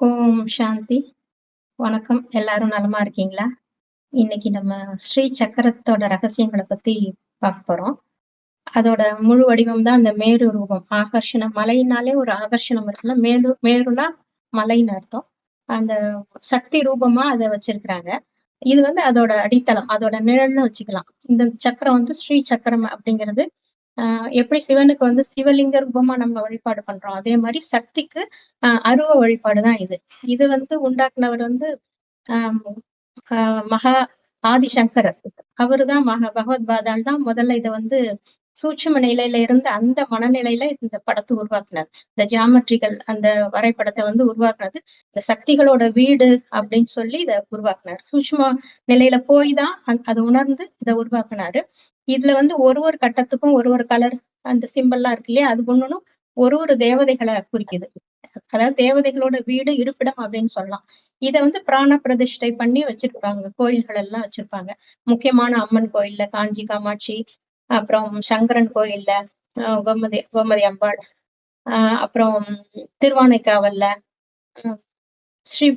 ஓம் சாந்தி. வணக்கம். எல்லாரும் நலமா இருக்கீங்களா? இன்னைக்கு நம்ம ஸ்ரீ சக்கரத்தோட ரகசியங்கள பத்தி பார்க்க போறோம். அதோட முழு வடிவம் தான் அந்த மேரு ரூபம். ஆகர்ஷணம். மலைனாலே ஒரு ஆகர்ஷணம் இருக்குல்ல. மேருனா மலைன்னு அர்த்தம். அந்த சக்தி ரூபமா அத வச்சிருக்கிறாங்க. இது வந்து அதோட அடித்தளம். அதோட நிழல்னு வச்சுக்கலாம். இந்த சக்கரம் வந்து ஸ்ரீ சக்கரம் அப்படிங்கிறது, அ எப்படி சிவனுக்கு வந்து சிவலிங்க ரூபமா நம்ம வழிபாடு பண்றோம். அதே மாரி சக்திக்கு அருவ வழிபாடு தான் இது. இது வந்து உண்டாக்குனவர் வந்து ஆம். அ மகா ஆதிசங்கரர். அவருதான் பகவத் பாதால் தான் முதல்ல இத வந்து சூட்சும நிலையில இருந்து அந்த மனநிலையில இந்த படத்த உருவாக்குனார். இந்த ஜியாமெட்ரிக்கல் அந்த வரைபடத்த வந்து உருவாக்குனது, இந்த சக்திகளோட வீடு அப்படின்னு சொல்லி இத உருவாக்குனார். சூட்சும நிலையில போய் தான் அத உணர்ந்து இத உருவாக்குனாரு. இதுல வந்து ஒரு ஒரு கட்டத்துக்கும் ஒரு ஒரு கலர் அந்த சிம்பல்லாம் இருக்கு இல்லையா? அது ஒண்ணொண்ணும் ஒரு ஒரு தேவதைகள குறிக்குது. அதாவது தேவதைகளோட வீடு, இருப்பிடம் அப்படின்னு சொல்லலாம். இத வந்து பிராண பிரதிஷ்டை பண்ணி வச்சிருப்பாங்க. கோயில்கள் எல்லாம் வச்சிருப்பாங்க. முக்கியமான அம்மன் கோயில்ல காஞ்சி காமாட்சி, அப்புறம் சங்கரன் கோயில்ல கோமதி கோமதி அம்பாள், அ அப்புறம் திருவானைக்காவல்ல, ம் ஸ்ரீ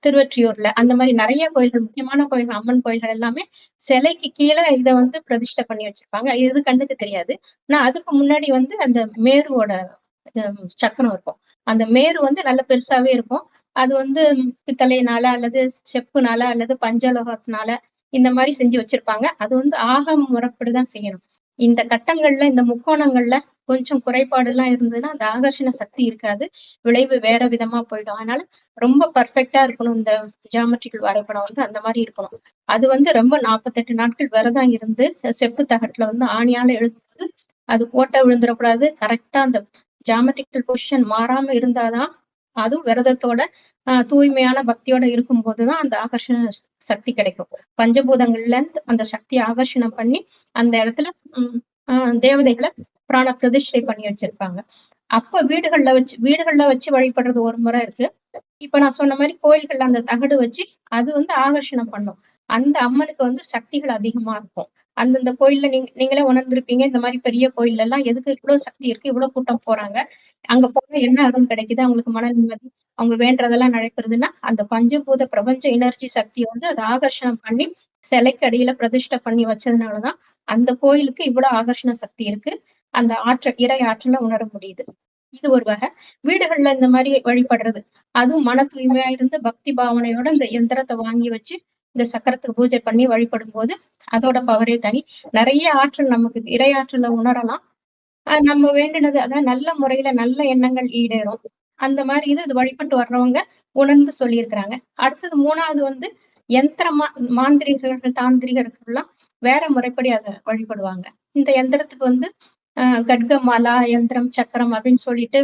திருவொற்றியூர்ல அந்த மாரி நெறைய கோயில்கள், முக்கியமான கோயில்கள், அம்மன் கோயில்கள் எல்லாமே சிலைக்கு கீழ இத வந்து பிரதிஷ்டை பண்ணி வச்சிருப்பாங்க. இது கண்ணுக்கு தெரியாது. ஆனா அதுக்கு முன்னாடி வந்து அந்த மேருவோட சக்கரம் இருக்கும். அந்த மேரு வந்து நல்ல பெருசாவே இருக்கும். அது வந்து பித்தளையினால அல்லது செப்புனால அல்லது பஞ்சலோகத்தினால இந்த மாரி செஞ்சு வச்சிருப்பாங்க. அது வந்து ஆகம முறைப்படி தான் செய்யணும். இந்த கட்டங்கள்ல, இந்த முக்கோணங்கள்ல கொஞ்சம் குறைபாடுலாம் இருந்ததுன்னா, அந்த ஆகர்ஷண சக்தி இருக்காது. விளைவு வேற விதமா போயிடும். அதனால ரொம்ப பெர்ஃபெக்ட்டா இருக்கணும். இந்த ஜியாமெட்ரிக்கல் வரைபடம் வந்து அந்த மாரி இருக்கணும். அது வந்து ரொம்ப 48 நாட்கள் விரதம் இருந்து செப்பு தகட்டுல வந்து ஆணியால எழுதும்போது, அது ஓட்டை விழுந்துறக்கூடாது. கரெக்ட்டா அந்த ஜியாமெட்ரிக்கல் பொசிஷன் மாறாம இருந்தா தான், அதுவும் விரதத்தோட தூய்மையான பக்தியோட இருக்கும்போது தான் அந்த ஆகர்ஷண சக்தி கிடைக்கும். பஞ்சபூதங்கள்ல இருந்து அந்த சக்திய ஆகர்ஷணம் பண்ணி, அந்த இடத்துல ம் அ தேவதைகள பிராண பிரதிஷ்டை பண்ணி வச்சிருப்பாங்க. அப்ப வீடுகள்ல வச்சு வழிபடுறது ஒரு முறை இருக்கு. இப்ப நான் சொன்ன மாரி கோயில்கள்ல அந்த தகடு வச்சு, அது வந்து ஆகர்ஷணம் பண்ணும். அந்த அம்மனுக்கு வந்து சக்திகள் அதிகமா இருக்கும். அந்தந்த கோயில்ல நீங்களே உணர்ந்திருப்பீங்க. இந்த மாரி பெரிய கோயில்லலாம் எதுக்கு இவ்ளோ சக்தி இருக்கு? இவ்ளோ கூட்டம் போறாங்க. அங்க போனா என்ன அருள் கிடைக்குது? அவங்களுக்கு மன நிம்மதி, அவங்க வேண்டுறதெல்லாம் நடக்கிறதுன்னா, அந்த பஞ்சபூத பிரபஞ்ச எனர்ஜி சக்திய வந்து அத ஆகர்ஷணம் பண்ணி, சிலைக்கு அடியில பிரதிஷ்டை பண்ணி வச்சதுனால தான், அந்த கோயிலுக்கு இவ்ளோ ஆகர்ஷண சக்தி இருக்கு. அந்த ஆற்றல் இறை ஆற்றல உணர முடியுது. இது ஒரு வகை. வீடுகள்ல இந்த மாரி வழிபடுறது. அதுவும் மன தூய்மையா இருந்து பக்தி பாவனையோட இந்த எந்திரத்த வாங்கி வச்சு, இந்த சக்கரத்துக்கு பூஜை பண்ணி வழிபடும்போது, அதோட பவரே தனி. நெறைய ஆற்றல் நமக்கு இறை ஆற்றல உணரலாம். நம்ம வேண்டுனது அதான் நல்ல முறையில நல்ல எண்ணங்கள் ஈடேறும். அந்த மாரி இது வழிபட்டு வர்றவங்க உணர்ந்து சொல்லியிருக்கிறாங்க. அடுத்தது 3வது வந்து யந்திரமா மாந்திரீகர்கள், தாந்திரிகர்கள்லாம் வேற முறைப்படி அத வழிபடுவாங்க. இந்த எந்திரத்துக்கு வந்து கட்கமாலா, யந்திரம், சக்கரம் அப்படின்னு சொல்லிட்டு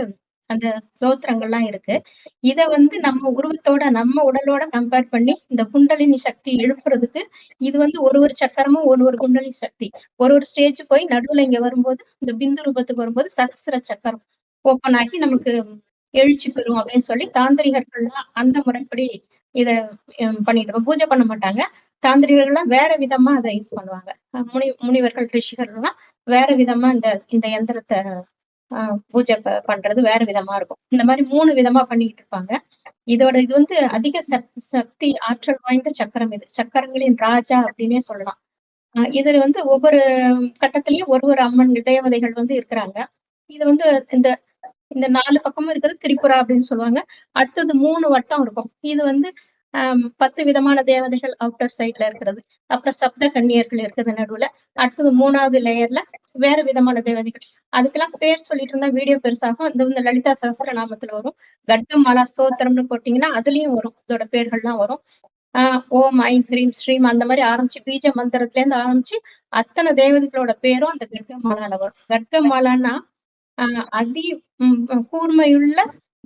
அந்த ஸ்தோத்திரங்கள்லாம் இருக்கு. இத வந்து நம்ம உருவத்தோட, நம்ம உடலோட கம்பேர் பண்ணி, இந்த குண்டலினி சக்தி எழுப்புறதுக்கு, இது வந்து ஒரு ஒரு சக்கரமும் ஒரு ஒரு குண்டலினி சக்தி. ஒரு ஒரு ஸ்டேஜ் போய் நடுவுல இங்க வரும்போது, இந்த பிந்து ரூபத்துக்கு வரும்போது சகஸ்ர சக்கரம் ஓப்பன் ஆகி நமக்கு எழுச்சி பெறும் அப்படின்னு சொல்லி தாந்திரிகர்கள்லாம் அந்த முறைப்படி இத பண்ணிட்டு பூஜை பண்ண மாட்டாங்க. தாந்திரிகர்கள்லாம் வேற விதமா அத யூஸ் பண்ணுவாங்க. முனிவர்கள், ரிஷிகள்லாம் வேற விதமா இந்த இந்த எந்திரத்த அ பூஜை பண்றது வேற விதமா இருக்கும். இந்த மாரி 3 விதமா பண்ணிக்கிட்டு இருப்பாங்க. இது வந்து அதிக சக்தி ஆற்றல் வாய்ந்த சக்கரம் இது. சக்கரங்களின் ராஜா அப்டின்னே சொல்லலாம். இதுல வந்து ஒவ்வொரு கட்டத்திலயும் ஒரு ஒரு அம்மன் தேவதைகள் வந்து இருக்கிறாங்க. இது வந்து இந்த இந்த 4 பக்கமும் இருக்கிறது திரிபுரா அப்படின்னு சொல்லுவாங்க. அடுத்தது 3 வட்டம் இருக்கும். இது வந்து 10 விதமான தேவதைகள் அவுட்டர் சைட்ல இருக்கிறது. அப்புறம் சப்த கன்னியர்கள் இருக்குது நடுவுல. அடுத்தது 3வது லேயர்ல வேற விதமான தேவதைகள். அதுக்கெல்லாம் பேர் சொல்லிட்டு இருந்தா வீடியோ பெருசாகும். இந்த இந்த லலிதா சஹஸ்ரநாமத்துல வரும். கட்கமாலா ஸ்தோத்திரம்னு போட்டீங்கன்னா, அதுலயும் வரும். இதோட பேர்கள்லாம் வரும். ஆ ஓம், ஐம், ஹ்ரீம், ஸ்ரீம் அந்த மாரி ஆரம்பிச்சு பீஜ மந்திரத்துலேருந்து ஆரம்பிச்சு அத்தன தேவதைகளோட பேரும் அந்த கட்கமாலால வரும். கட்கமாலான்னா அ அதி கூர்மையுள்ள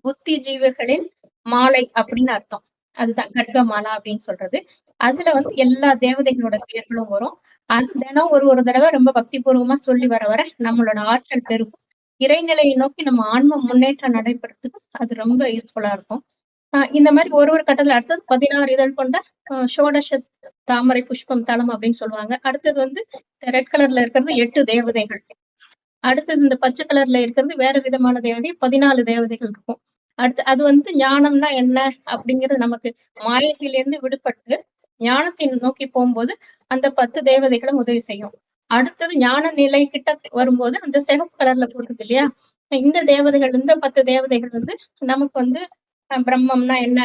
புத்தி ஜீவிகளின் மாலை அப்படின்னு அர்த்தம். அதுதான் கட்கமாலா அப்படின்னு சொல்றது. அதுல வந்து எல்லா தேவதைகளோட பெயர்களும் வரும். அது தினம் ஒரு ஒரு தடவ ரொம்ப பக்தி பூர்வமா சொல்லி வர வர நம்மளோட ஆற்றல் பெருகும். இறைநிலையை நோக்கி நம்ம ஆன்ம முன்னேற்றம் நடைபெறதுக்கு அது ரொம்ப யூஸ்ஃபுல்லா இருக்கும். இந்த மாரி ஒரு ஒரு கட்டத்துல அடுத்தது 16 இதழ் கொண்ட ஷோடஷ தாமரை புஷ்பம் தலம் அப்படின்னு சொல்லுவாங்க. அடுத்தது வந்து ரெட் கலர்ல இருக்கிறது 8 தேவதைகள். அடுத்தது இந்த பச்சை கலர்ல இருக்கிறது வேற விதமான தேவதை. 14 தேவதைகள் இருக்கும். அடுத்து அது வந்து ஞானம்னா என்ன அப்படிங்கிறது நமக்கு மாயையிலிருந்து விடுபட்டு ஞானத்தை நோக்கி போகும்போது அந்த 10 தேவதைகளும் உதவி செய்யும். அடுத்தது ஞான நிலை கிட்ட வரும்போது அந்த சிகப்பு கலர்ல போட்டிருக்கு இல்லையா? இந்த தேவதைகள் இந்த 10 தேவதைகள் வந்து நமக்கு வந்து பிரம்மம்னா என்ன?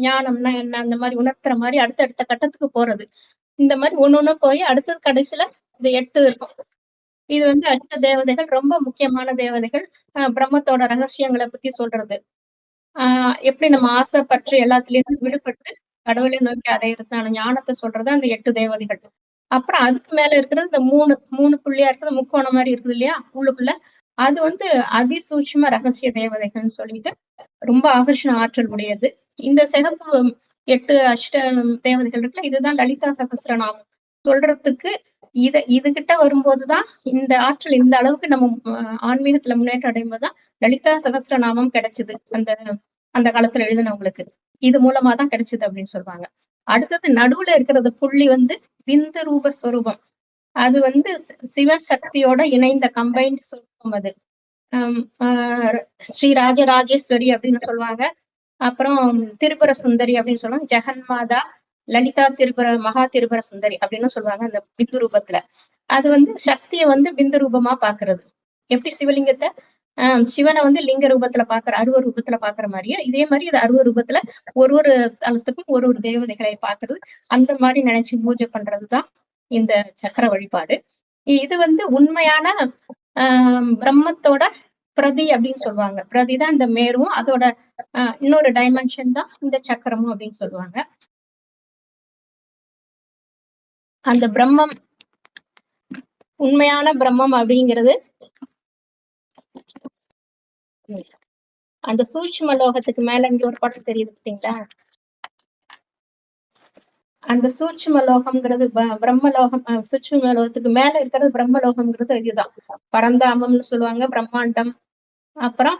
ஞானம்னா என்ன? அந்த மாரி உணர்த்துற மாரி அடுத்த கட்டத்துக்கு போறது. இந்த மாரி ஒண்ணு போய் அடுத்தது கடைசியில இந்த 8 இருக்கும். இது வந்து அஷ்ட தேவதைகள் ரொம்ப முக்கியமான தேவதைகள். பிரம்மத்தோட ரகசியங்கள பத்தி சொல்றது. ஆ எப்படி நம்ம ஆசை, பற்று எல்லாத்துலயும் விடுபட்டு கடவுளை நோக்கி அடையறதுக்கான ஞானத்த சொல்றது அந்த 8 தேவதைகள். அப்புறம் அதுக்கு மேல இருக்கிறது இந்த 3 புள்ளியா இருக்கிறது முக்கோணம் மாரி இருக்குது இல்லையா? உள்ளுக்குள்ள. அது வந்து அதிசூட்சும ரகசிய தேவதைகள்ன்னு சொல்லிட்டு ரொம்ப ஆகர்ஷண ஆற்றல் உடையது. இந்த சிகப்பு 8 அஷ்ட தேவதைகள் இருக்குல்ல, இதுதான் லலிதா சகஸ்ரநாமம். சொல்றதுக்கு இதுகிட்ட வரும்போதுதான் இந்த ஆற்றல் இந்த அளவுக்கு நம்ம ஆன்மீகத்துல முன்னேற்றம் அடையும்போது தான் லலிதா சகஸ்ரநாமம் கிடைச்சது. அந்த அந்த காலத்துல எழுதினவங்களுக்கு. இது மூலமா தான் கிடைச்சது அப்படின்னு சொல்லுவாங்க. அடுத்தது நடுவுல இருக்கிறது புள்ளி வந்து விந்து ரூப ஸ்வரூபம். அது வந்து சிவன் சக்தியோட இணைந்த கம்பைன்ட் சொரூபம் அது. அம் ஆ ஸ்ரீ ராஜராஜேஸ்வரி அப்படின்னு சொல்லுவாங்க. அப்புறம் திரிபுர சுந்தரி அப்படின்னு சொல்லுவாங்க. ஜெகன்மாதா, லலிதா திரிபுர மகா திரிபுர சுந்தரி அப்படின்னு சொல்லுவாங்க அந்த பிந்து ரூபத்துல. அது வந்து சக்திய வந்து பிந்து ரூபமா பாக்குறது. எப்படி சிவலிங்கத்த சிவன வந்து லிங்க ரூபத்துல பாக்குற அருவ ரூபத்துல பாக்குற மாரியே, இதே மாரி இது அருவ ரூபத்துல ஒரு ஒரு தலத்துக்கும் ஒரு தேவதைகளை பாக்குறது. அந்த மாரி நினைச்சு பூஜை பண்றதுதான் இந்த சக்கர வழிபாடு. இது வந்து உண்மையான பிரம்மத்தோட பிரதி அப்படின்னு சொல்லுவாங்க. பிரதி தான் இந்த மேருவும், அதோட இன்னொரு டைமென்ஷன் தான் இந்த சக்கரமும் அப்படின்னு சொல்லுவாங்க. அந்த பிரம்மம் உண்மையான பிரம்மம் அப்படிங்கிறது அந்த சூட்சும லோகத்துக்கு மேல இங்க ஒரு படம் தெரியுது பார்த்தீங்களா? அந்த சூட்சும லோகம்ங்கிறது பிரம்ம லோகம் சூட்சும லோகத்துக்கு மேல இருக்கிறது பிரம்ம லோகம்ங்கிறது இதுதான். பரந்தாமம்னு சொல்லுவாங்க, பிரம்மாண்டம். அப்புறம்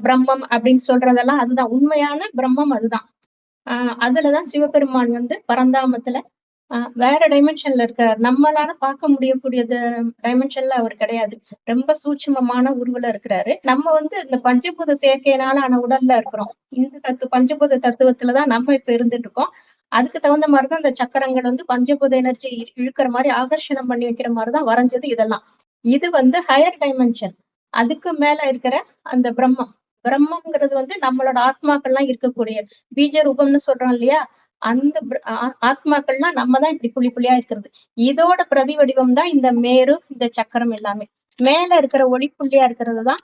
பிரம்மம் அப்படின்னு சொல்றதெல்லாம் அதுதான். உண்மையான பிரம்மம் அதுதான். அதுலதான் சிவபெருமான் வந்து பரந்தாமத்துல வேற டைமென்ஷன்ல இருக்காரு. நம்மளால பார்க்க முடியக்கூடியது டைமென்ஷன்ல அவர் கிடையாது. ரொம்ப சூட்சுமமான உருவுல இருக்கிறாரு. நம்ம வந்து இந்த பஞ்சபூத சேர்க்கையினால ஆன உடல்ல இருக்கிறோம். இந்த பஞ்சபூத தத்துவத்துலதான் நம்ம இப்ப இருந்துட்டு இருக்கோம். அதுக்கு தகுந்த மாதிரிதான் இந்த சக்கரங்கள் வந்து பஞ்சபூத எனர்ஜி இழுக்கிற மாதிரி ஆகர்ஷணம் பண்ணி வைக்கிற மாதிரிதான் வரைஞ்சது இதெல்லாம். இது வந்து ஹையர் டைமென்ஷன். அதுக்கு மேல இருக்கிற அந்த பிரம்மம். பிரம்மம்ங்கிறது வந்து நம்மளோட ஆத்மாக்கள்லாம் இருக்கக்கூடிய பீஜ ரூபம்னு சொல்றோம் இல்லையா? அந்த ஆத்மாக்கள்லாம் நம்ம தான் இப்படி புள்ளி புள்ளியா இருக்கிறது. இதோட பிரதி வடிவம் தான் இந்த மேரு, இந்த சக்கரம் எல்லாமே. மேல இருக்கிற ஒளி புள்ளியா இருக்கிறது தான்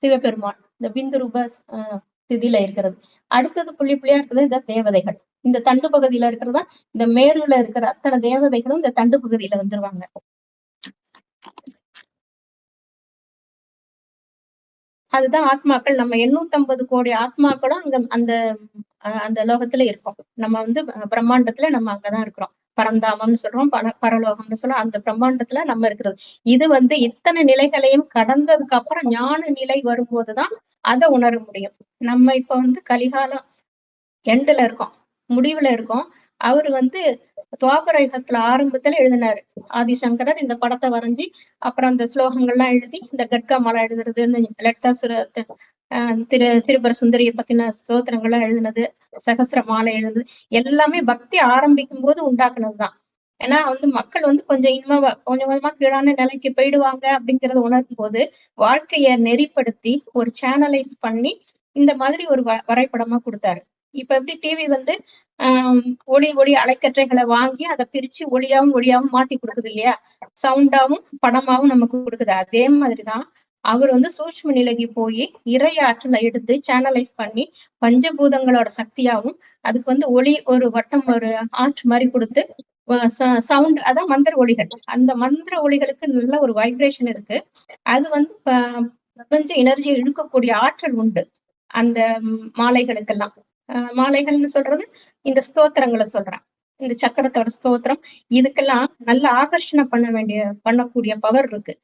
சிவபெருமான். இந்த பிந்து ரூப ஸ்திதியில இருக்கிறது. அடுத்தது புள்ளி புள்ளியா இருக்கிறது இந்த தேவதைகள். இந்த தண்டு பகுதியில இருக்கிறது தான் இந்த மேருல இருக்கிற அத்தனை தேவதைகளும் இந்த தண்டு பகுதியில வந்துருவாங்க. அதுதான் ஆத்மாக்கள். நம்ம 850 கோடி ஆத்மாக்களும் அங்க அந்த அந்த லோகத்துல இருக்கோம். நம்ம வந்து பிரம்மாண்டத்துல நம்ம அங்கதான் இருக்கிறோம். பரந்தாமம்னு சொல்றோம், பரலோகம்னு சொல்றோம். அந்த பிரம்மாண்டத்துல நம்ம இருக்கிறது. இது வந்து இத்தனை நிலைகளையும் கடந்ததுக்கு அப்புறம் ஞான நிலை வரும்போதுதான் அத உணர முடியும். நம்ம இப்ப வந்து கலிகாலம் எண்டுல இருக்கோம். முடிவுல இருக்கோம். அவரு வந்து துவாபர யுகத்துல ஆரம்பத்துல எழுதினாரு. ஆதிசங்கரர் இந்த படத்த வரைஞ்சு, அப்புறம் அந்த ஸ்லோகங்கள்லாம் எழுதி, இந்த கட்கா மாலா எழுதுறது, இந்த லலிதாசுர திரிபுர சுந்தரிய பத்தின ஸ்தோத்திரங்கள்லாம் எழுதினது, சகஸ்ர மாலை எழுதுனது, எல்லாமே பக்தி ஆரம்பிக்கும் போது உண்டாக்குனதுதான். ஏன்னா வந்து மக்கள் வந்து கொஞ்சம் இனிமே கொஞ்சம் கொஞ்சமா கீழான நிலைக்கு போயிடுவாங்க அப்படிங்கறத உணரும் போது, வாழ்க்கைய நெறிப்படுத்தி ஒரு சேனலைஸ் பண்ணி இந்த மாதிரி ஒரு வரைபடமா குடுத்தாரு. இப்ப எப்படி டிவி வந்து ஆஹ் ஒளி அலைக்கற்றைகளை வாங்கி அதை பிரிச்சு ஒளியாவும் மாத்தி கொடுக்குது இல்லையா? சவுண்டாவும் படமாவும் நமக்கு கொடுக்குது. அதே மாதிரிதான் அவர் வந்து சூட்சும நிலைக்கு போய் இறை ஆற்றலை எடுத்து சேனலைஸ் பண்ணி பஞ்சபூதங்களோட சக்தியாவும் அதுக்கு வந்து ஒளி ஒரு வட்டம் ஒரு ஆற்று மாதிரி கொடுத்து சவுண்ட் அதான் மந்திர ஒளிகள். அந்த மந்திர ஒளிகளுக்கு நல்ல ஒரு வைப்ரேஷன் இருக்கு. அது வந்து பிரபஞ்ச எனர்ஜியை இழுக்கக்கூடிய ஆற்றல் உண்டு அந்த மாலைகளுக்கெல்லாம். மாலைகள்னு சொல்றது இந்த ஸ்தோத்திரங்களை சொல்றேன். இந்த சக்கரத்தோட ஸ்தோத்திரம் இதுக்கெல்லாம் நல்ல ஆகர்ஷணம் பண்ணக்கூடிய பவர் இருக்கு.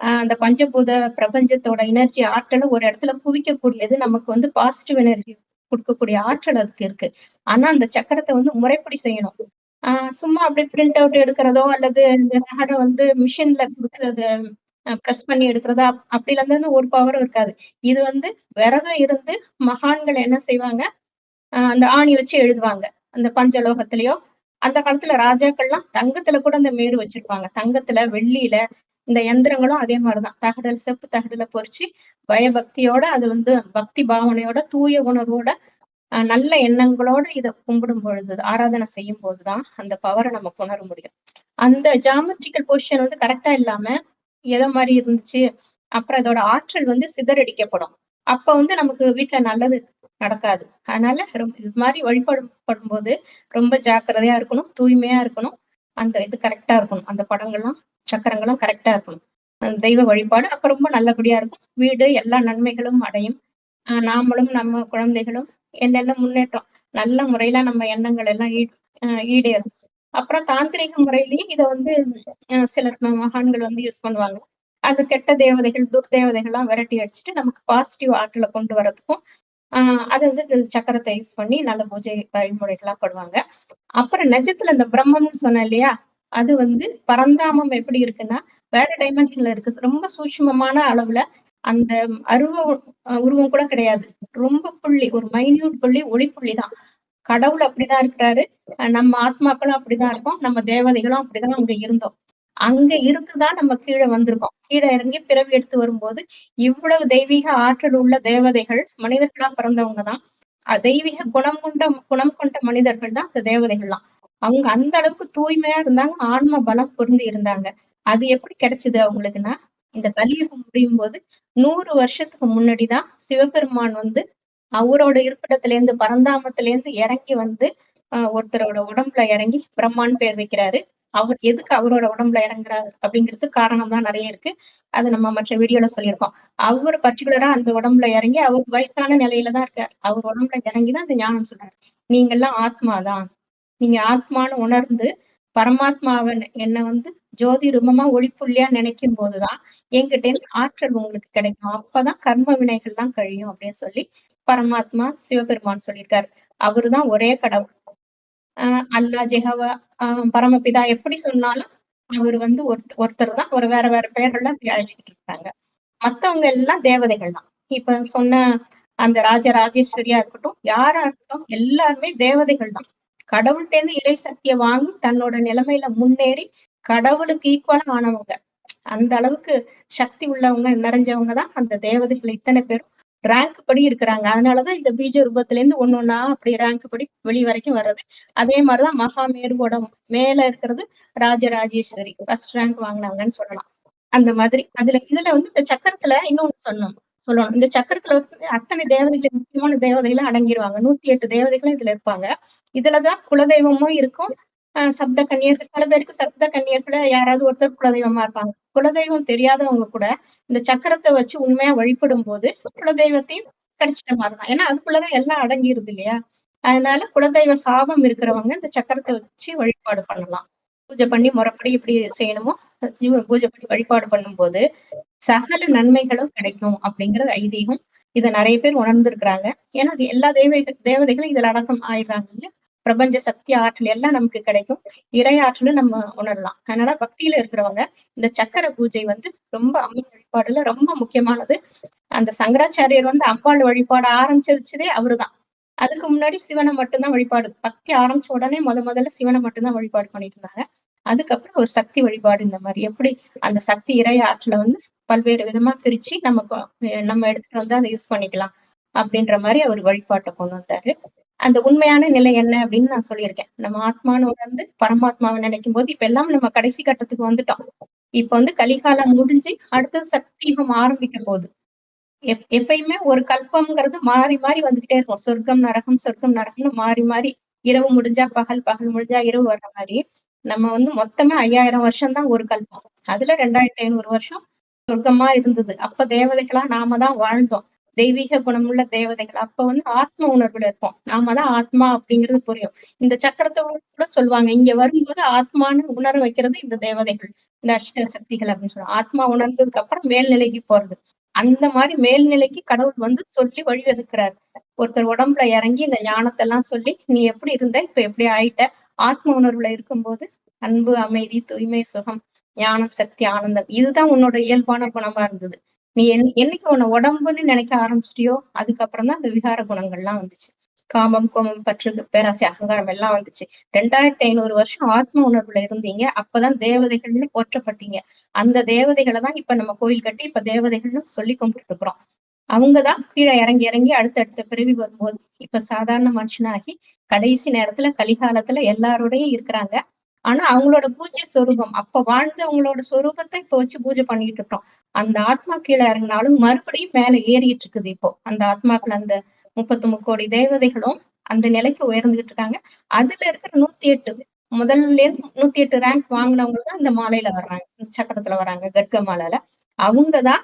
அந்த பஞ்சபூத பிரபஞ்சத்தோட எனர்ஜி ஆற்றலை ஒரு இடத்துல குவிக்கக்கூடியது நமக்கு வந்து பாசிட்டிவ் எனர்ஜி கொடுக்கக்கூடிய ஆற்றல் அதுக்கு இருக்கு. ஆனா அந்த சக்கரத்தை வந்து முறைப்படி செய்யணும். சும்மா அப்படியே பிரிண்ட் அவுட் எடுக்கிறதோ அல்லது இந்த நகடை வந்து மிஷின்ல கொடுக்கறது பிரஸ் பண்ணி எடுக்கிறதா அப்படிலாம் தானே ஒரு பவரும் இருக்காது. இது வந்து விரதம் இருந்து மகான்கள் என்ன செய்வாங்க, அந்த ஆணி வச்சு எழுதுவாங்க. அந்த பஞ்சலோகத்திலயோ, அந்த காலத்துல ராஜாக்கள்லாம் தங்கத்துல கூட அந்த மேரு வச்சிருப்பாங்க. தங்கத்துல, வெள்ளியில இந்த எந்திரங்களும் அதே மாரி தான். தகடல் செப்பு தகடுல பொறிச்சு, பயபக்தியோட அது வந்து பக்தி பாவனையோட, தூய உணர்வோட, நல்ல எண்ணங்களோட இத கும்பிடும் பொழுது, ஆராதனை செய்யும்போது தான், அந்த பவர நமக்கு உணர முடியும். அந்த ஜியாமெட்ரிக்கல் பொசிஷன் வந்து கரெக்ட்டா இல்லாம, எத மாரி இருந்துச்சு, அப்புறம் அதோட ஆற்றல் வந்து சிதறடிக்கப்படும். அப்ப வந்து நமக்கு வீட்ல நல்லது நடக்காது. அதனால இது மாரி படும்போது ரொம்ப ஜாக்கிரதையா இருக்கணும், தூய்மையா இருக்கணும். அந்த இது கரெக்ட்டா இருக்கணும். அந்த படங்கள்லாம், சக்கரங்கள்லாம் கரெக்ட்டா இருக்கணும். தெய்வ வழிபாடு அப்ப ரொம்ப நல்லபடியா இருக்கும். வீடு எல்லா நன்மைகளும் அடையும். நாமளும், நம்ம குழந்தைகளும் என்னென்ன முன்னேற்றம், நல்ல முறையில நம்ம எண்ணங்கள் எல்லாம் ஈடேறும். அப்புறம் தாந்திரீக முறையிலயும் இத வந்து சிலர் மகான்கள் வந்து யூஸ் பண்ணுவாங்க. அது கெட்ட தேவதைகள், துர்தேவதைகள்லாம் விரட்டி அடிச்சுட்டு நமக்கு பாசிட்டிவ் ஆற்றல கொண்டு வரதுக்கும், ஆ அது வந்து இந்த சக்கரத்த யூஸ் பண்ணி நல்ல பூஜை வழிமுறைகள்லாம் பண்ணுவாங்க. அப்புறம் நிஜத்துல இந்த பிரம்மம்னு சொன்னேன் இல்லையா? அது வந்து பரந்தாமம் எப்படி இருக்குன்னா, வேற டைமென்ஷன்ல இருக்கு. ரொம்ப சூட்சுமமான அளவுல அந்த அருவ உருவம் கூட கிடையாது. ரொம்ப புள்ளி, ஒரு மைன்யூட் புள்ளி, ஒளிப்புள்ளி தான். கடவுள் அப்படிதான் இருக்கிறாரு. நம்ம ஆத்மாக்களும் அப்படிதான் இருக்கோம். நம்ம தேவதைகளும் அப்படிதான் அங்க இருந்தோம். அங்க இருந்து தான் நம்ம கீழ வந்திருக்கோம். கீழ இறங்கி பிறவி எடுத்து வரும்போது, இவ்வளவு தெய்வீக ஆற்றல் உள்ள தேவதைகள் மனிதர்களா பிறந்தவங்க தான். தெய்வீக குணம் கொண்ட மனிதர்கள் தான் அந்த தேவதைகள்லாம். அவங்க அந்த அளவுக்கு தூய்மையா இருந்தாங்க. ஆன்ம பலம் பொருந்தி இருந்தாங்க. அது எப்படி கிடைச்சது அவங்களுக்குன்னா, இந்த கலியுகம் முடியும்போது 100 வருஷத்துக்கு முன்னாடி தான் சிவபெருமான் வந்து அவரோட இருப்பிடத்திலேருந்து பரந்தாமத்திலேருந்து இறங்கி வந்து, ஒருத்தரோட உடம்புல இறங்கி பிரம்மான்னு பேர் வைக்கிறாரு. அவர் எதுக்கு அவரோட உடம்புல இறங்குறாரு அப்படிங்கிறதுக்கு காரணம்லாம் நெறைய இருக்கு. அது நம்ம மற்ற வீடியோல சொல்லியிருக்கோம். அவரு பர்ட்டிகுலரா அந்த உடம்புல இறங்கி, அவர் வயசான நிலையில தான் இருக்காரு. அவர் உடம்புல இறங்கி தான் அந்த ஞானம் சொல்றாரு. நீங்கலாம் ஆத்மா தான். நீங்க ஆத்மான்னு உணர்ந்து, பரமாத்மாவ என்ன வந்து ஜோதி ரூபமா ஒளிப்புள்ளியா நினைக்கும் போது தான், என்கிட்டேருந்து ஆற்றல் உங்களுக்கு கிடைக்கும். அப்பதான் கர்ம வினைகள்லாம் கழியும் அப்படின்னு சொல்லி, பரமாத்மா, சிவபெருமான் சொல்லியிருக்காரு. அவரு தான் ஒரே கடவுள். அ அல்லாஹ், ஜெகவா, அ பரமபிதா எப்படி சொன்னாலும், அவரு வந்து ஒருத்தர் தான். ஒரு வேற வேற பெயர்கள்ல அப்படி அழைச்சுக்கிட்டு இருக்காங்க. மத்தவங்க எல்லாம் தேவதைகள் தான். இப்ப சொன்ன அந்த ராஜராஜேஸ்வரியா இருக்கட்டும், யாரா இருக்கட்டும், எல்லாருமே தேவதைகள் தான். கடவுள்ட்டேருந்து இறை சக்திய வாங்கி தன்னோட நிலைமையில முன்னேறி, கடவுளுக்கு ஈக்குவலா ஆனவங்க. அந்த அளவுக்கு சக்தி உள்ளவங்க, நிறைஞ்சவங்க தான் அந்த தேவதைகள் இத்தன பேரும். ரேங்க் படி இருக்கிறாங்க. அதனாலதான் இந்த பீஜ ரூபத்திலேருந்து ஒண்ணொண்ணா அப்படி ரேங்க் படி வெளி வரைக்கும் வர்றது. அதே மாரிதான் மகாமேருவோட மேல இருக்கிறது ராஜராஜேஸ்வரி. ஃபர்ஸ்ட் ரேங்க் வாங்குனாங்கன்னு சொல்லலாம். அந்த மாதிரி. இதுல வந்து இந்த சக்கரத்துல இன்னொன்னு சொல்லணும். இந்த சக்கரத்துல வந்து அத்தனை தேவதைகள் முக்கியமான தேவதைகளும் அடங்கிருவாங்க. 108 தேவதைகளும் இதுல இருப்பாங்க. இதுலதான் குலதெய்வமும் இருக்கும். சப்த கன்னியர்கள் சில பேருக்கு சப்த கன்னியர்கள்ல யாராவது ஒருத்தர் குலதெய்வமா இருப்பாங்க. குலதெய்வம் தெரியாதவங்க கூட இந்த சக்கரத்த வச்சு உண்மையா வழிபடும்போது, குலதெய்வத்தையும் கிடைச்சிட்ட மாரிதான். ஏன்னா அதுக்குள்ளதான் எல்லாம் அடங்கிருது இல்லையா? அதனால குலதெய்வ சாபம் இருக்கிறவங்க இந்த சக்கரத்த வச்சு வழிபாடு பண்ணலாம். பூஜை பண்ணி முறைப்படி எப்படி செய்யணுமோ, பூஜை பண்ணி வழிபாடு பண்ணும்போது, சகல நன்மைகளும் கிடைக்கும் அப்படிங்கிறது ஐதீகம். இத நெறைய பேர் உணர்ந்திருக்கிறாங்க. ஏன்னா, அது எல்லா தேவதைகளும் இதுல அடக்கம் ஆயிடுறாங்க இல்லையா? பிரபஞ்ச சக்தி, ஆற்றல் எல்லாம் நமக்கு கிடைக்கும். இறை ஆற்றலும் நம்ம உணரலாம். அதனால பக்தியில இருக்கிறவங்க, இந்த சக்கர பூஜை வந்து ரொம்ப அம்மன் வழிபாடுல ரொம்ப முக்கியமானது. அந்த சங்கராச்சாரியர் வந்து அம்பாள் வழிபாட ஆரம்பிச்சதே அவருதான். அதுக்கு முன்னாடி சிவன மட்டும் தான் வழிபாடு. பக்தி ஆரம்பிச்ச உடனே முதல்ல சிவன மட்டும் தான் வழிபாடு பண்ணிட்டு இருந்தாங்க. அதுக்கப்புறம் ஒரு சக்தி வழிபாடு இந்த மாரி. எப்படி அந்த சக்தி இறை ஆற்றல வந்து பல்வேறு விதமா பிரிச்சு நம்ம எடுத்துட்டு வந்து அத யூஸ் பண்ணிக்கலாம். அப்படின்ற மாரி அவரு வழிபாட்ட கொண்டு வந்தாரு. அந்த உண்மையான நிலை என்ன அப்படின்னு நான் சொல்லியிருக்கேன். நம்ம ஆத்மான்னு உணர்ந்து பரமாத்மாவ நினைக்கும்போது, இப்ப எல்லாம் நம்ம கடைசி கட்டத்துக்கு வந்துட்டோம். இப்ப வந்து கலிகாலம் முடிஞ்சு அடுத்தது சக்தி யுகம் ஆரம்பிக்க போகுது. எப்பயுமே ஒரு கல்பம்ங்கிறது மாறி, மாறி வந்துகிட்டே இருக்கும். சொர்க்கம், நரகம்னு மாறி, மாறி இரவு முடிஞ்சா பகல், பகல் முடிஞ்சா இரவு வர்ற மாரி, நம்ம வந்து மொத்தமே 5000 வருஷம் தான் ஒரு கல்பம். அதுல 2500 வருஷம் சொர்க்கமா இருந்தது. அப்ப தேவதைகளா நாம தான் வாழ்ந்தோம். தெய்வீக குணமுள்ள தேவதைகள். அப்ப வந்து ஆத்ம உணர்வுல இருப்போம். நாம தான் ஆத்மா அப்படிங்கிறது புரியும். இந்த சக்கரத்த கூட சொல்லுவாங்க. இங்க வரும்போது ஆத்மான்னு உணர வைக்கிறது இந்த தேவதைகள். இந்த அஷ்ட சக்திகள் அப்படின்னு சொல்லுவாங்க. ஆத்மா உணர்ந்ததுக்கு அப்புறம் மேல்நிலைக்கு போறது. அந்த மாரி மேல்நிலைக்கு கடவுள் வந்து சொல்லி வழிவகுக்கிறார். ஒருத்தர் உடம்புல இறங்கி இந்த ஞானத்தெல்லாம் சொல்லி, "நீ எப்படி இருந்த? இப்ப எப்படி ஆயிட்ட?" ஆத்ம உணர்வுல இருக்கும்போது, அன்பு, அமைதி, தூய்மை, சுகம் ஞானம், சக்தி, ஆனந்தம். இதுதான் உன்னோட இயல்பான குணமா இருந்தது. நீ என்னைக்கு உன்ன உடம்புன்னு நினைக்க ஆரம்பிச்சிட்டியோ, அதுக்கப்புறம் தான் அந்த விகார குணங்கள்லாம் வந்துச்சு. காமம், கோபம், பற்று, பேராசை, அகங்காரம் எல்லாம் வந்துச்சு. 2500 வருஷம் ஆத்ம உணர்வுல இருந்தீங்க. அப்பதான் தேவதைகள்னு போற்றப்பட்டீங்க. அந்த தேவதைகள தான் இப்ப நம்ம கோயில் கட்டி இப்ப தேவதைகள்னு சொல்லி கும்பிட்டுட்டு இருக்கிறோம். அவங்க தான் கீழ இறங்கி, இறங்கி அடுத்தடுத்த பிறவி வரும்போது, இப்ப சாதாரண மனுஷனாகி, கடைசி நேரத்துல கலிகாலத்துல எல்லாரோடையும் இருக்கிறாங்க. ஆனா அவங்களோட பூஜ்ய சொரூபம். அப்ப வாழ்ந்தவங்களோட சொரூபத்த இப்ப வச்சு பூஜை பண்ணிட்டு இருக்கோம். அந்த ஆத்மா கீழ இறங்குனாலும் மறுபடியும் மேல ஏறிட்டு இருக்குது இப்போ. அந்த ஆத்மாக்கள் அந்த 33,00,00,000 தேவதைகளும் அந்த நிலைக்கு உயர்ந்துகிட்டு இருக்காங்க. அதுல இருக்கிற 108 முதல்ல இருந்து 108 ரேங்க் வாங்குனவங்க தான் இந்த மாலையில வர்றாங்க. இந்த சக்கரத்துல வர்றாங்க. கர்க்க மாலைல. அவங்க தான்